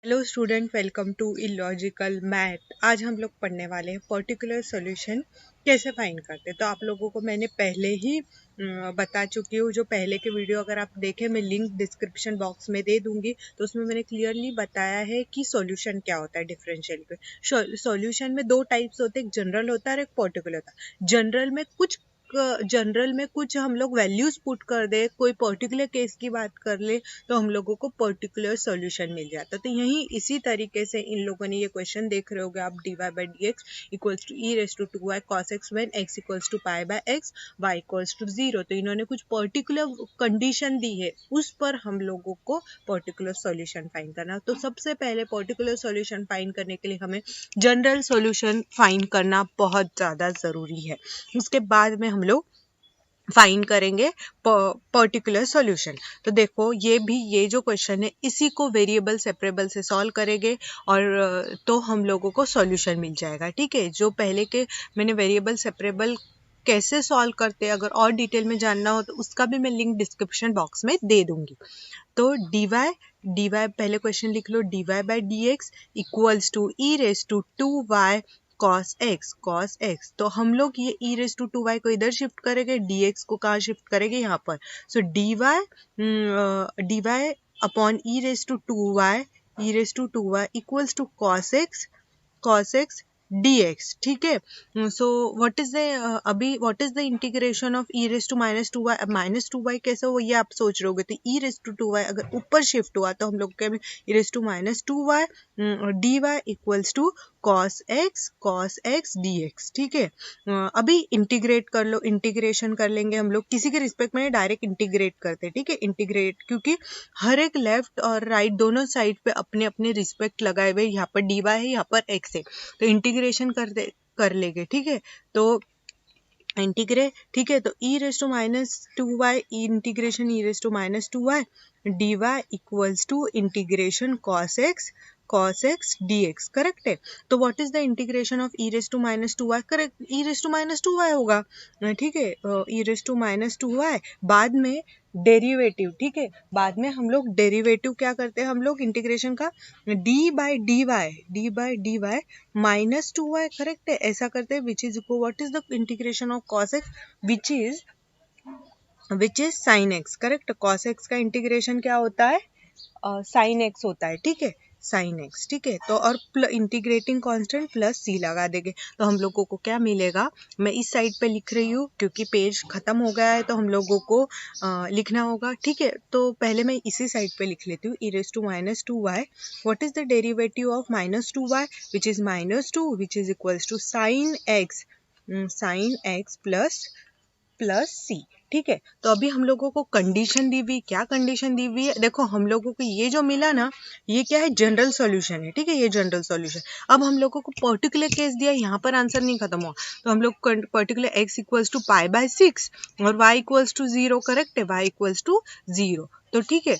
Hello student, welcome to illogical math. आज हम लोग पढ़ने वाले हैं पर्टिकुलर सॉल्यूशन कैसे फाइंड करते हैं। तो आप लोगों को मैंने पहले ही बता चुकी हूँ। जो पहले के वीडियो अगर आप देखें, मैं लिंक डिस्क्रिप्शन बॉक्स में दे दूंगी, तो उसमें मैंने क्लियरली बताया है कि सॉल्यूशन क्या होता है। डिफरेंशियल के सॉल्यूशन में दो टाइप्स होते हैं, एक जनरल होता है और एक पर्टिकुलर होता है। जनरल में कुछ हम लोग वैल्यूज पुट कर दे, कोई पर्टिकुलर केस की बात कर ले, तो हम लोगों को पर्टिकुलर सॉल्यूशन मिल जाता है। तो यही इसी तरीके से इन लोगों ने ये क्वेश्चन देख रहे होगे आप, dy by dx equals to e raise to 2y cos x when x equals to pi by x y equals to 0। तो इन्होंने कुछ पर्टिकुलर कंडीशन दी है, उस पर हम लोगों को पर्टिकुलर सॉल्यूशन फाइंड करना। तो सबसे पहले पर्टिकुलर सॉल्यूशन फाइंड करने के लिए हमें जनरल सॉल्यूशन फाइंड करना बहुत ज़्यादा ज़रूरी है। उसके बाद में हम लोग फाइंड करेंगे पर्टिकुलर सॉल्यूशन। तो देखो, ये जो क्वेश्चन है, इसी को वेरिएबल सेपरेबल से सॉल्व करेंगे और तो हम लोगों को सॉल्यूशन मिल जाएगा। ठीक है, जो पहले के मैंने वेरिएबल सेपरेबल कैसे सॉल्व करते हैं, अगर और डिटेल में जानना हो तो उसका भी मैं लिंक डिस्क्रिप्शन बॉक्स में दे दूंगी। तो dy पहले क्वेश्चन लिख लो, dy बाय dx equals to e raise to 2y cos x। तो हम लोग ये e रेज टू 2y को इधर शिफ्ट करेंगे, dx को कहाँ शिफ्ट करेंगे, यहाँ पर। So dy upon e raise to 2y equals to cos x dx। ठीक है, so what is the integration of e raise to -2y। अब -2y कैसे हो, ये आप सोच रहे होगे। तो e रेज टू 2y अगर ऊपर शिफ्ट हुआ तो हम लोग क्या, e raise to -2y dy equals to cos x dx। ठीक है, अभी इंटीग्रेट कर लो, इंटीग्रेशन कर लेंगे हम लोग। किसी के रिस्पेक्ट में डायरेक्ट इंटीग्रेट करते हैं। ठीक है, इंटीग्रेट, क्योंकि हर एक लेफ्ट और राइट दोनों साइड पे अपने अपने रिस्पेक्ट लगाए हुए, यहाँ पर dy है, यहाँ पर x है, तो इंटीग्रेशन कर लेंगे। ठीक है, तो इंटीग्रेट, ठीक है, तो e raise to -2y integration e raise to -2y dy equals to integration cos x dx। Correct है। तो what is the integration of e raise to -2y, correct, e raise to -2y होगा। ठीक है, e raise to -2y, बाद में derivative. ठीक है, बाद में हम लोग डेरिवेटिव क्या करते हैं, हम लोग इंटीग्रेशन का d bye dy -2y, correct है, ऐसा करते हैं। Which is equal, what is the integration of cos x, which is sin x। Correct, cos x का इंटीग्रेशन क्या होता है, sin x होता है। ठीक है, sin x। ठीक है, तो और इंटीग्रेटिंग कांस्टेंट प्लस c लगा देंगे, तो हम लोगों को क्या मिलेगा। मैं इस साइड पे लिख रही हूँ क्योंकि पेज खत्म हो गया है, तो हम लोगों को लिखना होगा। ठीक है, तो पहले मैं इसी साइड पे लिख लेती हूँ, e raise to -2y। What is the derivative of -2y, which is -2, which is equals to sin x plus c। ठीक है, तो अभी हम लोगों को कंडीशन दी हुई, क्या कंडीशन दी हुई है, देखो हम लोगों को ये जो मिला ना, ये क्या है, जनरल सॉल्यूशन है। ठीक है, ये जनरल सॉल्यूशन। अब हम लोगों को पर्टिकुलर केस दिया, यहाँ पर आंसर नहीं खत्म हुआ, तो हम लोग particular x equals to pi by 6 और y इक्वल्स टू 0। करेक्ट है, y इक्वल्स टू 0। तो ठीक है,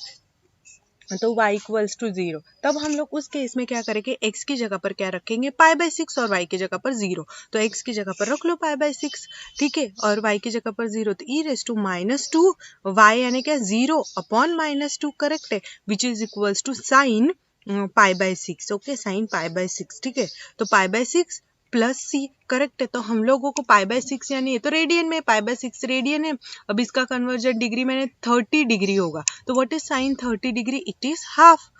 तो y इक्वल्स टू 0, तब हम लोग उस केस में क्या करेंगे, x की जगह पर क्या रखेंगे, पाई बाय 6 और y की जगह पर 0। तो x की जगह पर रख लो पाई बाय 6, ठीक है, और y की जगह पर 0, तो e रेज टू -2 y यानी क्या, 0 अपॉन -2। करेक्ट है, which is equals to sine pi by 6। Okay, sine pi by 6। ठीक है, तो pi by 6 plus C. Correct है, तो हम लोगों को पाई बाय 6 यानी ये तो रेडियन में, पाई बाय 6 रेडियन है। अब इसका कन्वर्जन डिग्री मैंने 30 डिग्री होगा, तो what is sine 30 degree, it is half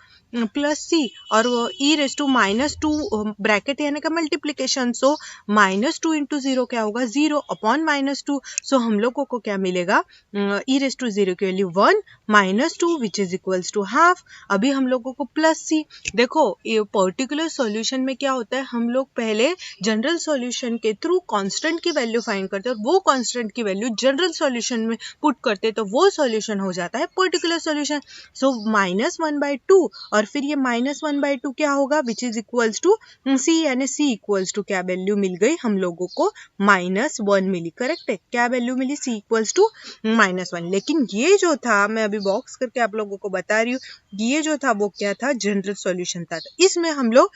plus C. और वो e रेज टू -2 ब्रैकेट यानी का मल्टीप्लीकेशन, सो -2 इंटू 0 क्या होगा, 0 अपॉन -2। सो हम लोगों को क्या मिलेगा, e रेज टू 0 की value 1 -2 which is equals to half. अभी हम लोगों को प्लस सी। देखो, ये पर्टिकुलर सॉल्यूशन में क्या होता है, हम लोग पहले जनरल सॉल्यूशन के थ्रू कांस्टेंट की वैल्यू फाइंड करते हैं, और वो कांस्टेंट की वैल्यू जनरल सॉल्यूशन में पुट करते हैं, तो वो सॉल्यूशन हो जाता है पर्टिकुलर सॉल्यूशन। सो -1/2 और फिर ये -1/2 क्या होगा, which is equals to C, यानी सी इक्वल्स टू क्या वैल्यू मिल गई हम लोगों को, -1 मिली। करेक्ट है, क्या वैल्यू मिली, सी इक्वल्स टू -1। लेकिन ये जो था, मैं अभी बॉक्स करके आप लोगों को बता रही हूँ, ये जो था वो क्या था, जनरल सॉल्यूशन था। तो इसमें हम लोग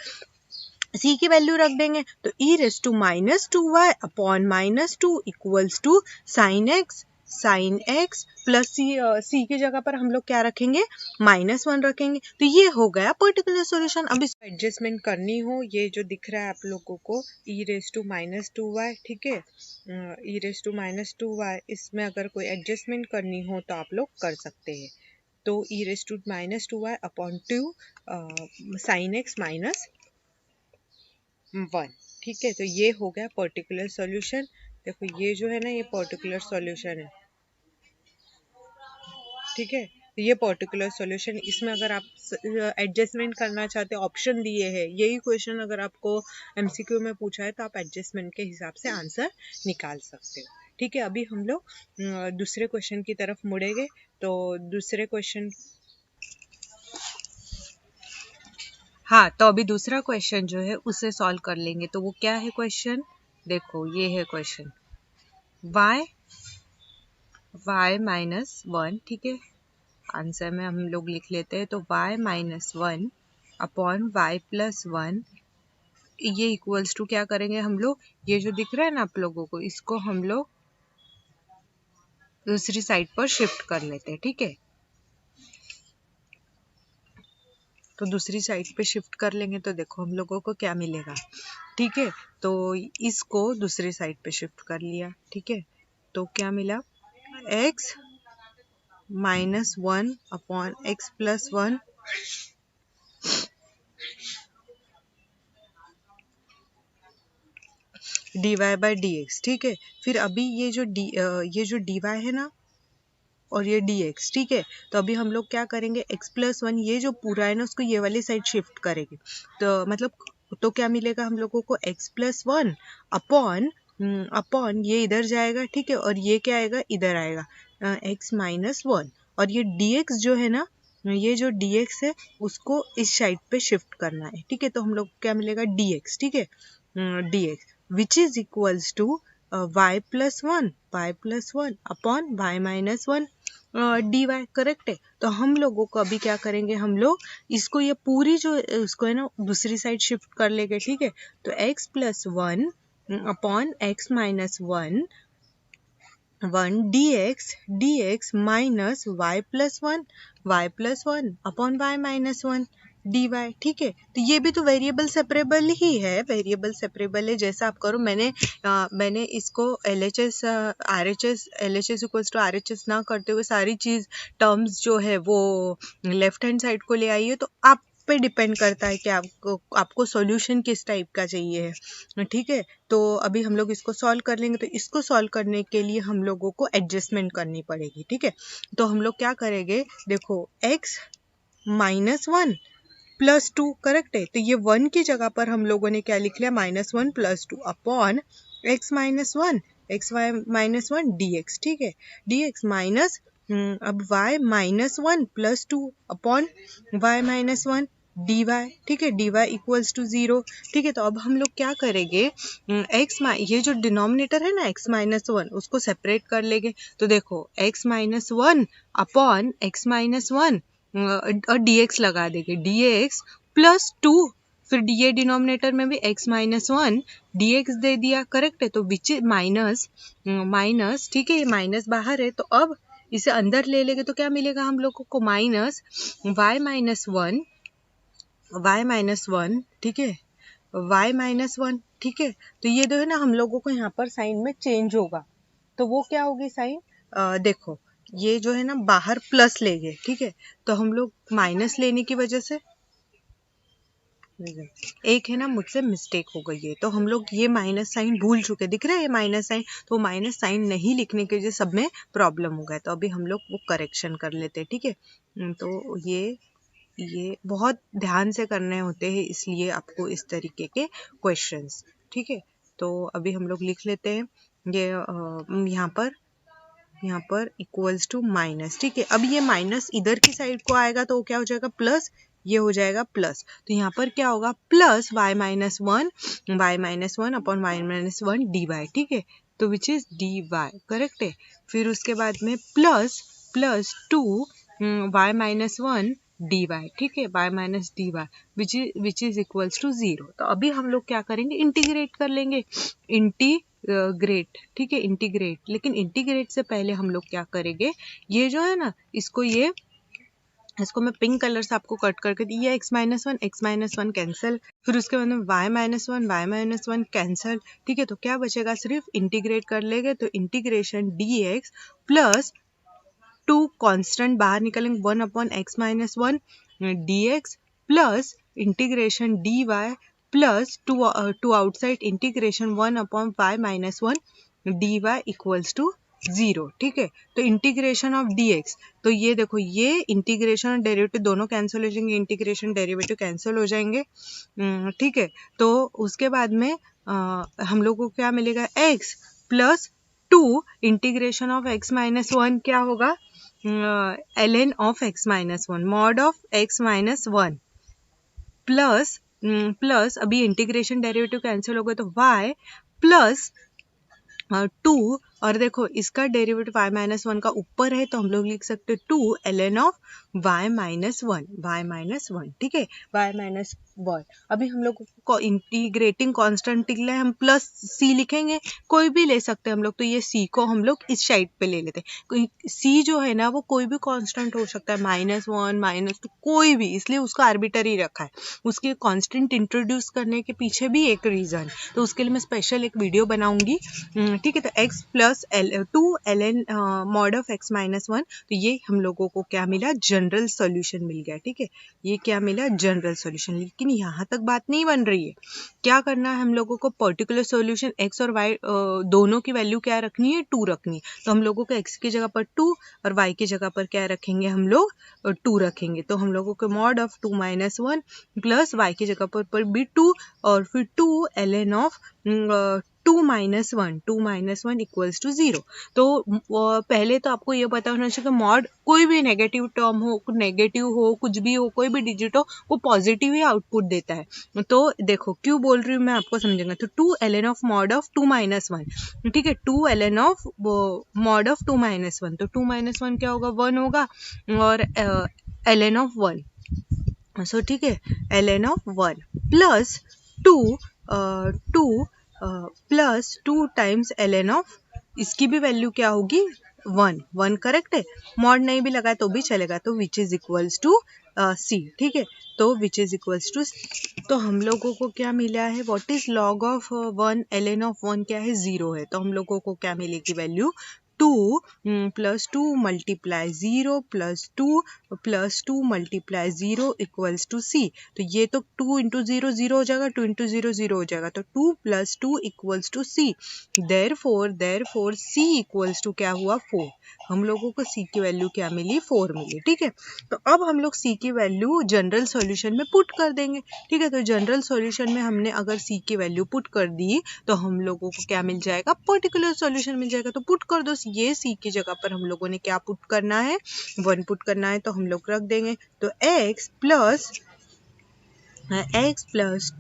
c की वैल्यू रख देंगे, तो e raise to -2y upon -2 equals to sine x sine x plus C की जगह पर हम लोग क्या रखेंगे, -1 रखेंगे। तो ये हो गया पर्टिकुलर सॉल्यूशन। अब इसको एडजस्टमेंट करनी हो, ये जो दिख रहा है आप लोगों को e⁻²y, ठीक है, e⁻²y, इसमें अगर कोई एडजस्टमेंट करनी हो तो आप लोग कर सकते हैं। तो e⁻² अपॉन 2 साइन एक्स -1, ठीक है। तो ये हो गया पर्टिकुलर सॉल्यूशन। देखो ये जो है ना, ये पर्टिकुलर सॉल्यूशन है, ठीक है। तो ये पर्टिकुलर सॉल्यूशन, इसमें अगर आप एडजस्टमेंट करना चाहते हो, ऑप्शन दिए हैं, यही क्वेश्चन अगर आपको एमसीक्यू में पूछा है तो आप एडजस्टमेंट के हिसाब से आंसर निकाल सकते हो, ठीक है। अभी हम लोग दूसरे क्वेश्चन की तरफ मुड़ेंगे। तो दूसरे क्वेश्चन, हाँ, तो अभी दूसरा क्वेश्चन जो है उसे सॉल्व कर लेंगे। तो वो क्या है क्वेश्चन, देखो ये है क्वेश्चन, y -1, ठीक है। आंसर में हम लोग लिख लेते हैं। तो y -1 अपॉन y + 1, ये इक्वल्स टू क्या करेंगे हम लोग, ये जो दिख रहा है ना आप लोगों को, इसको हम लोग दूसरी साइड पर शिफ्ट कर लेते हैं, ठीक है। तो दूसरी साइड पे शिफ्ट कर लेंगे तो देखो हम लोगों को क्या मिलेगा, ठीक है। तो इसको दूसरी साइड पे शिफ्ट कर लिया, ठीक है। तो क्या मिला, x -1 अपॉन x + 1 dy/dx, ठीक है। फिर अभी ये जो dy है ना और ये dx, ठीक है। तो अभी हम लोग क्या करेंगे, x + 1, ये जो पूरा है ना उसको ये वाली साइड शिफ्ट करेंगे। तो मतलब तो क्या मिलेगा हम लोगों को, x + 1 अपॉन ये इधर जाएगा, ठीक है, और ये क्या आएगा, इधर आएगा, x -1, और ये dx जो है ना, ये जो dx है उसको इस साइड पे शिफ्ट करना है, ठीक है। तो हम लोग क्या मिलेगा, dx, ठीक है, dx which is equals to y + 1 upon y -1 dy, correct है। तो हम लोगों को अभी क्या करेंगे, हम लोग इसको ये पूरी जो उसको है ना दूसरी साइड शिफ्ट कर लेंगे, ठीक है। तो x + 1 upon x -1 dx minus y + 1 upon y -1 dy, ठीक है। तो ये भी तो वेरिएबल सेपरेबल ही है, वेरिएबल सेपरेबल है। जैसा आप करो, मैंने इसको LHS LHS equals to RHS ना करते हुए सारी चीज टर्म्स जो है वो लेफ्ट हैंड साइड को ले आई है। तो आप पे डिपेंड करता है कि आपको सॉल्यूशन किस टाइप का चाहिए है, ठीक है। तो अभी हम लोग इसको सॉल्व कर लेंगे। तो इसको सॉल्व करने के लिए हम लोगों को एडजस्टमेंट करनी पड़ेगी, ठीक है। तो हम लोग क्या करेंगे, देखो x -1 + 2, करेक्ट है। तो ये 1 की जगह पर हम लोगों ने क्या लिख लिया, -1 + 2 अपॉन x -1 dx, ठीक है, dx माइनस अब y -1 + 2 अपॉन y -1 dy, ठीक है, dy इक्वल्स टू 0, ठीक है। तो अब हम लोग क्या करेंगे, ये जो डिनोमिनेटर है ना x -1 उसको सेपरेट कर लेंगे। तो देखो x -1 अपॉन x -1 और dx लगा देंगे, dx + 2, फिर dA डिनोमिनेटर में भी x -1 dx दे दिया, करेक्ट है। तो विच माइनस, ठीक है, ये माइनस बाहर है। तो अब इसे अंदर ले लेंगे तो क्या मिलेगा हम लोगों को, माइनस y -1, ठीक है, y -1, ठीक है। तो ये जो है ना हम लोगों को यहाँ पर साइन में चेंज होगा। तो वो क्या होगी साइन, देखो ये जो है ना बाहर प्लस लेंगे, ठीक है। तो हम लोग माइनस लेने की वजह से एक है ना मुझसे मिस्टेक हो गई है। तो हम लोग ये माइनस साइन भूल चुके, दिख रहा है ये माइनस साइन, तो माइनस साइन नहीं लिखने के वजह सब में प्रॉब्लम हो गया। तो अभी हम लोग वो करेक्शन कर लेते हैं, ठीक है। तो ये बहुत ध्यान से करने होते हैं, इसलिए आपको इस तरीके के क्वेश्चंस, ठीक है। तो अभी हम लोग लिख लेते हैं, ये यहाँ पर इक्वल्स टू माइनस, ठीक है। अब ये माइनस इधर की साइड को आएगा तो क्या हो जाएगा, प्लस, ये हो जाएगा प्लस। तो यहाँ पर क्या होगा, plus y -1 upon y -1 dy, ठीक है। तो विच इज dy, करेक्ट है। फिर उसके बाद में प्लस 2 y -1 dy, ठीक है, y minus dy which is equals to 0। तो अभी हम लोग क्या करेंगे, इंटीग्रेट कर लेंगे, इंटीग्रेट, ठीक है, इंटीग्रेट। लेकिन इंटीग्रेट से पहले हम लोग क्या करेंगे, ये जो है ना, इसको मैं पिंक कलर से आपको कट करके दी, ये x माइनस वन कैंसिल, फिर उसके बाद में y माइनस वन कैंसिल, ठीक है। तो क्या बचेगा, सिर्फ इंटीग्रेट कर लेंगे तो इंटीग्रेशन dx प्लस 2 कांस्टेंट बाहर निकलेंगे 1 upon x minus one dx plus integration dy plus 2 outside integration 1 upon y minus one dy equals to 0, ठीक है। तो इंटीग्रेशन ऑफ dx, तो ये देखो, ये इंटीग्रेशन और डेरिवेटिव दोनों कैंसिल हो जाएंगे, इंटीग्रेशन डेरिवेटिव कैंसिल हो जाएंगे, ठीक है। तो उसके बाद में हम लोग को क्या मिलेगा, x plus 2 integration of x minus one क्या होगा, ln of x minus one, mod of x minus one plus अभी इंटीग्रेशन डेरिवेटिव कैंसिल हो गए तो y प्लस 2, और देखो इसका डेरिवेटिव y माइनस वन का ऊपर है तो हम लोग लिख सकते हैं 2 ln of y minus one, ठीक है, y माइनस वन। अभी हम लोग को इंटीग्रेटिंग कांस्टेंट निकला है, हम प्लस c लिखेंगे, कोई भी ले सकते हैं हम लोग, तो ये c को हम लोग इस साइड पे ले लेते हैं। c जो है ना वो कोई भी कांस्टेंट हो सकता है, -1 -2 कोई भी, इसलिए उसको आर्बिटरी रखा है। उसके कांस्टेंट इंट्रोड्यूस करने के पीछे भी एक रीजन, तो उसके लिए मैं स्पेशल एक वीडियो बनाऊंगी, ठीक है। तो x plus 2 ln mod of x minus one, तो ये हम लोगों को क्या मिला, जनरल सॉल्यूशन मिल गया, ठीक है, ये क्या मिला, जनरल सॉल्यूशन। लेकिन यहाँ तक बात नहीं बन रही है, क्या करना है हम लोगों को, पर्टिकुलर सॉल्यूशन x और y दोनों की वैल्यू क्या रखनी है, 2 रखनी है। तो हम लोगों को x की जगह पर 2 और y की जगह पर क्या रखेंगे, हम लोग 2 रखेंगे। तो हम लोगों को mod of 2 minus one plus y की जगह पर भी 2 और फिर 2 ln of 2 minus one equals to 0। तो पहले तो आपको ये पता होना चाहिए कि मॉड कोई भी नेगेटिव टर्म हो, नेगेटिव हो, कुछ भी हो, कोई भी डिजिट हो, वो पॉजिटिव ही आउटपुट देता है। तो देखो क्यों बोल रही हूँ मैं, आपको समझेंगे। तो 2 ln of mod of 2 minus one, ठीक है, 2 ln of mod of 2 minus one, तो 2 माइनस वन क्या होगा, 1 होगा, और ln ऑफ 1, सो ठीक है, ln of 1 plus 2 plus 2 times ln of, इसकी भी वैल्यू क्या होगी, 1 करेक्ट है, मॉड नहीं भी लगाए तो भी चलेगा, तो which is equals to c, ठीक है। तो विच इज इक्वल्स टू, तो हम लोगों को क्या मिला है, what is log of 1, ln of 1 क्या है, 0 है। तो हम लोगों को क्या मिलेगी value, 2 plus 2 multiply 0 plus 2 multiply 0 equals to c। तो ये तो 2 इंटू 0 0 हो जाएगा, 2 इंटू 0 0 हो जाएगा, तो 2 plus 2 equals to c। Therefore c equals to क्या हुआ, 4। हम लोगों को c की वैल्यू क्या मिली, 4 मिली, ठीक है। तो अब हम लोग c की वैल्यू जनरल सॉल्यूशन में पुट कर देंगे, ठीक है। तो जनरल सॉल्यूशन में हमने अगर c की वैल्यू पुट कर दी तो हम लोगों को क्या मिल जाएगा, पर्टिकुलर सॉल्यूशन मिल जाएगा। तो पुट कर दो, ये c की जगह पर हम लोगों ने क्या पुट करना है, 1 पुट करना है, तो हम लोग रख देंगे। तो x plus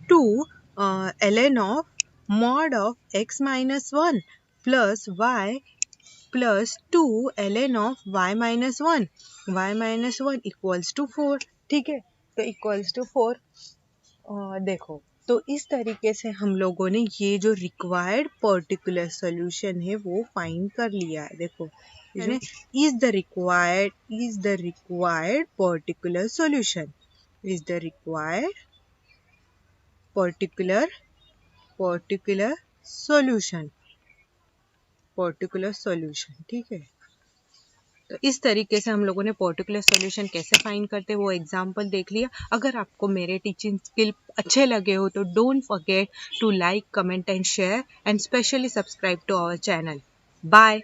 2 ln of mod of x minus one plus y plus 2 ln of y minus one equals to 4, ठीक है। तो इक्वल्स टू 4, देखो, तो इस तरीके से हम लोगों ने ये जो रिक्वायर्ड पर्टिकुलर सॉल्यूशन है वो फाइंड कर लिया है। देखो इसमें is the required particular solution, is the required particular solution, ठीक है। तो इस तरीके से हम लोगों ने पर्टिकुलर सॉल्यूशन कैसे फाइंड करते हैं वो एग्जांपल देख लिया। अगर आपको मेरे टीचिंग स्किल अच्छे लगे हो तो don't forget to like, comment and share, and specially subscribe to our channel. Bye.